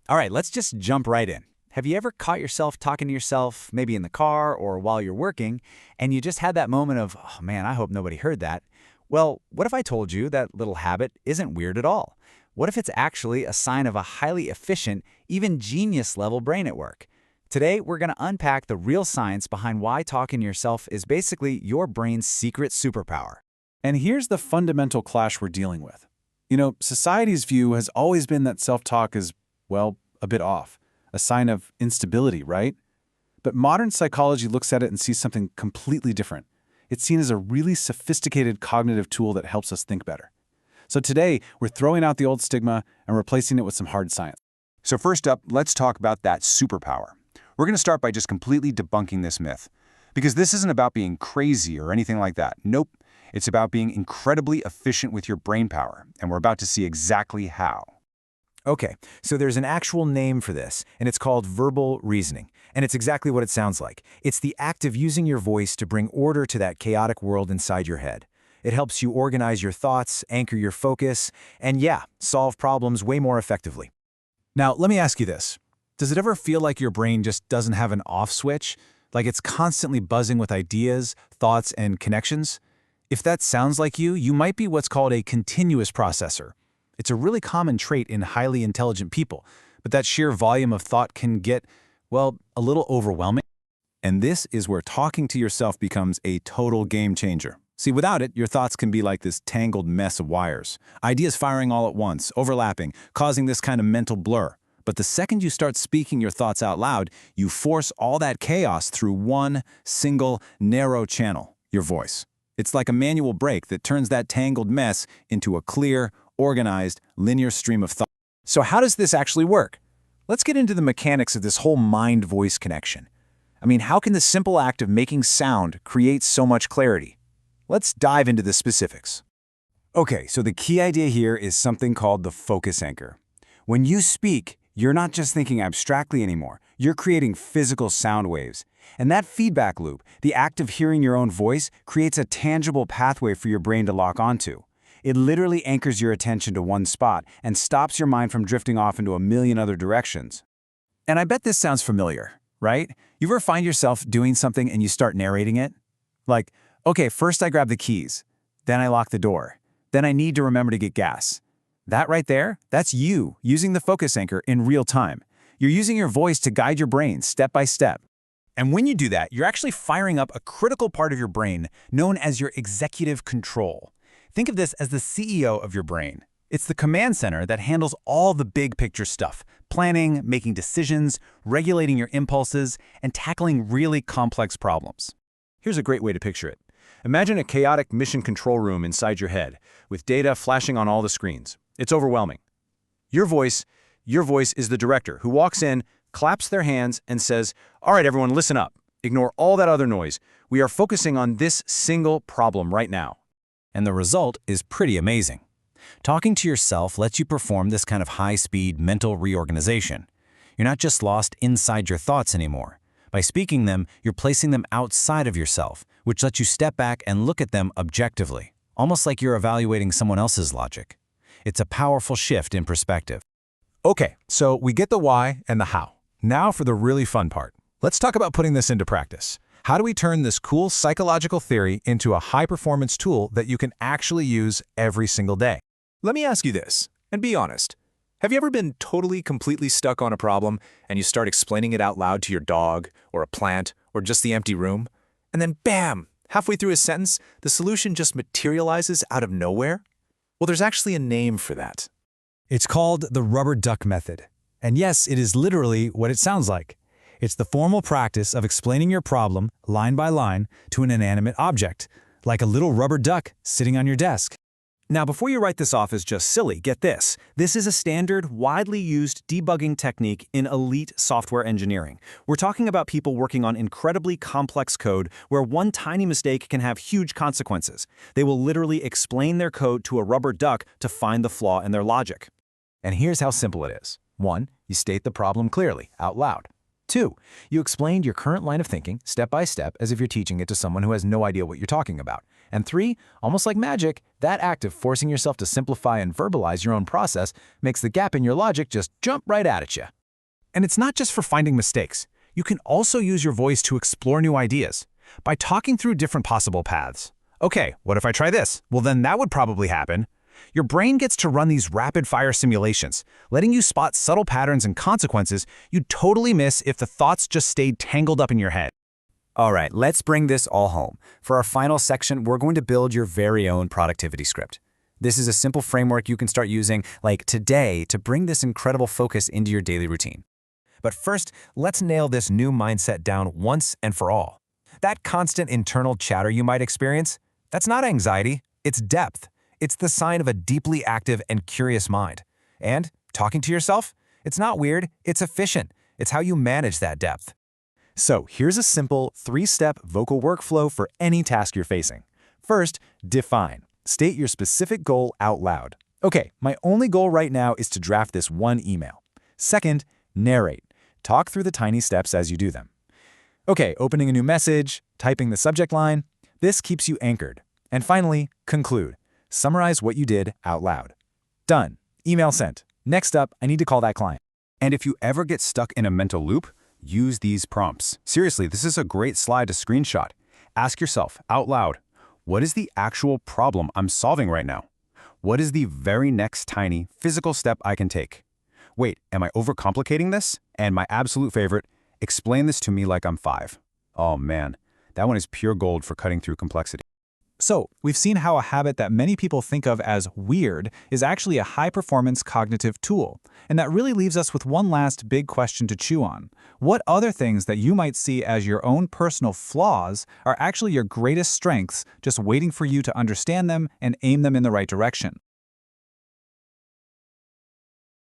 All right, let's just jump right in. Have you ever caught yourself talking to yourself, maybe in the car or while you're working, and you just had that moment of, oh man, I hope nobody heard that? Well, what if I told you that little habit isn't weird at all? What if it's actually a sign of a highly efficient, even genius-level brain at work? Today, we're going to unpack the real science behind why talking to yourself is basically your brain's secret superpower. And here's the fundamental clash we're dealing with. Society's view has always been that self-talk is, well, a bit off, a sign of instability, right? But modern psychology looks at it and sees something completely different. It's seen as a really sophisticated cognitive tool that helps us think better. So today, we're throwing out the old stigma and replacing it with some hard science. So first up, let's talk about that superpower. We're going to start by just completely debunking this myth. Because this isn't about being crazy or anything like that. Nope. It's about being incredibly efficient with your brain power, and we're about to see exactly how. Okay, so there's an actual name for this, and it's called verbal reasoning. And it's exactly what it sounds like. It's the act of using your voice to bring order to that chaotic world inside your head. It helps you organize your thoughts, anchor your focus, and yeah, solve problems way more effectively. Now, let me ask you this. Does it ever feel like your brain just doesn't have an off switch? Like it's constantly buzzing with ideas, thoughts, and connections? If that sounds like you might be what's called a continuous processor. It's a really common trait in highly intelligent people, but that sheer volume of thought can get, well, a little overwhelming. And this is where talking to yourself becomes a total game changer. See, without it, your thoughts can be like this tangled mess of wires. Ideas firing all at once, overlapping, causing this kind of mental blur. But the second you start speaking your thoughts out loud, you force all that chaos through one single, narrow channel, your voice. It's like a manual brake that turns that tangled mess into a clear, organized, linear stream of thought. So how does this actually work? Let's get into the mechanics of this whole mind-voice connection. I mean, how can the simple act of making sound create so much clarity? Let's dive into the specifics. Okay, so the key idea here is something called the focus anchor. When you speak, you're not just thinking abstractly anymore. You're creating physical sound waves. And that feedback loop, the act of hearing your own voice, creates a tangible pathway for your brain to lock onto. It literally anchors your attention to one spot and stops your mind from drifting off into a million other directions. And I bet this sounds familiar, right? You ever find yourself doing something and you start narrating it? Like, okay, first I grab the keys, then I lock the door, then I need to remember to get gas. That right there, that's you using the focus anchor in real time. You're using your voice to guide your brain step by step. And when you do that, you're actually firing up a critical part of your brain known as your executive control. Think of this as the CEO of your brain. It's the command center that handles all the big picture stuff, planning, making decisions, regulating your impulses, and tackling really complex problems. Here's a great way to picture it. Imagine a chaotic mission control room inside your head, with data flashing on all the screens. It's overwhelming. Your voice is the director who walks in, claps their hands, and says, "All right, everyone, listen up. Ignore all that other noise. We are focusing on this single problem right now." And the result is pretty amazing. Talking to yourself lets you perform this kind of high-speed mental reorganization. You're not just lost inside your thoughts anymore. By speaking them, you're placing them outside of yourself, which lets you step back and look at them objectively, almost like you're evaluating someone else's logic. It's a powerful shift in perspective. Okay, so we get the why and the how. Now for the really fun part. Let's talk about putting this into practice. How do we turn this cool psychological theory into a high-performance tool that you can actually use every single day? Let me ask you this, and be honest. Have you ever been totally, completely stuck on a problem and you start explaining it out loud to your dog, or a plant, or just the empty room? And then bam! Halfway through a sentence, the solution just materializes out of nowhere? Well, there's actually a name for that. It's called the rubber duck method. And yes, it is literally what it sounds like. It's the formal practice of explaining your problem, line by line, to an inanimate object, like a little rubber duck sitting on your desk. Now, before you write this off as just silly, get this. This is a standard, widely used debugging technique in elite software engineering. We're talking about people working on incredibly complex code where one tiny mistake can have huge consequences. They will literally explain their code to a rubber duck to find the flaw in their logic. And here's how simple it is. 1. You state the problem clearly, out loud. 2. You explained your current line of thinking, step by step, as if you're teaching it to someone who has no idea what you're talking about. And 3, almost like magic, that act of forcing yourself to simplify and verbalize your own process makes the gap in your logic just jump right out at you. And it's not just for finding mistakes. You can also use your voice to explore new ideas by talking through different possible paths. Okay, what if I try this? Well, then that would probably happen. Your brain gets to run these rapid-fire simulations, letting you spot subtle patterns and consequences you'd totally miss if the thoughts just stayed tangled up in your head. All right, let's bring this all home. For our final section, we're going to build your very own productivity script. This is a simple framework you can start using, like today, to bring this incredible focus into your daily routine. But first, let's nail this new mindset down once and for all. That constant internal chatter you might experience, that's not anxiety, it's depth. It's the sign of a deeply active and curious mind. And talking to yourself, it's not weird, it's efficient. It's how you manage that depth. So here's a simple 3-step vocal workflow for any task you're facing. First, define. State your specific goal out loud. Okay, my only goal right now is to draft this one email. Second, narrate. Talk through the tiny steps as you do them. Okay, opening a new message, typing the subject line. This keeps you anchored. And finally, conclude. Summarize what you did out loud. Done. Email sent. Next up, I need to call that client. And if you ever get stuck in a mental loop, use these prompts. Seriously, this is a great slide to screenshot. Ask yourself out loud, what is the actual problem I'm solving right now? What is the very next tiny physical step I can take? Wait, am I overcomplicating this? And my absolute favorite, explain this to me like I'm 5. Oh man, that one is pure gold for cutting through complexity. So, we've seen how a habit that many people think of as weird is actually a high-performance cognitive tool. And that really leaves us with one last big question to chew on. What other things that you might see as your own personal flaws are actually your greatest strengths, just waiting for you to understand them and aim them in the right direction?